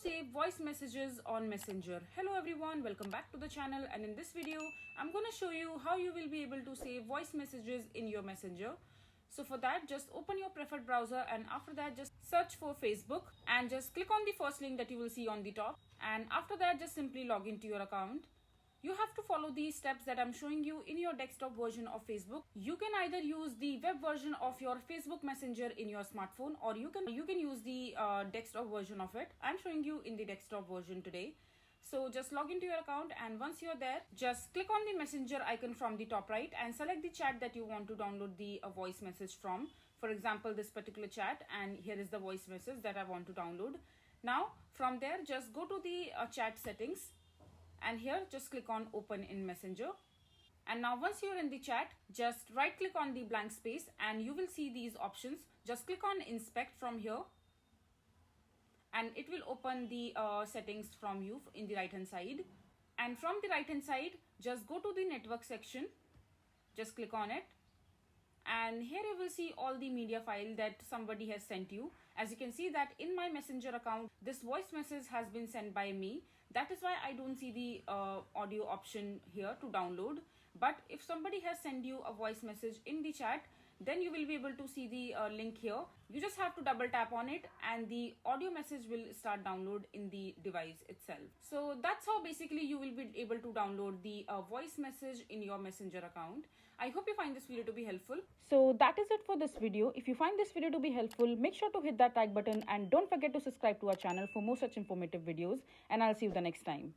save voice messages on Messenger. Hello everyone, welcome back to the channel, and in this video I'm going to show you how you will be able to save voice messages in your Messenger. So for that, just open your preferred browser, and after that just search for Facebook and just click on the first link that you will see on the top, and after that just simply log into your account. You have to follow these steps that I'm showing you in your desktop version of Facebook. You can either use the web version of your Facebook Messenger in your smartphone, or you can use the desktop version of it. I'm showing you in the desktop version today. So just log into your account, and once you're there, just click on the messenger icon from the top right and select the chat that you want to download the voice message from. For example, this particular chat, and here is the voice message that I want to download. Now from there, just go to the chat settings, and here just click on open in Messenger. And now once you're in the chat, just right click on the blank space and you will see these options. Just click on inspect from here, and it will open the settings from you in the right hand side. And from the right hand side, just go to the network section, just click on it, and here you will see all the media file that somebody has sent you. As you can see that in my Messenger account, this voice message has been sent by me. That is why I don't see the audio option here to download. But if somebody has sent you a voice message in the chat, then you will be able to see the link here. You just have to double tap on it and the audio message will start download in the device itself. So that's how basically you will be able to download the voice message in your Messenger account. I hope you find this video to be helpful. So that is it for this video. If you find this video to be helpful, make sure to hit that like button and don't forget to subscribe to our channel for more such informative videos, and I'll see you the next time.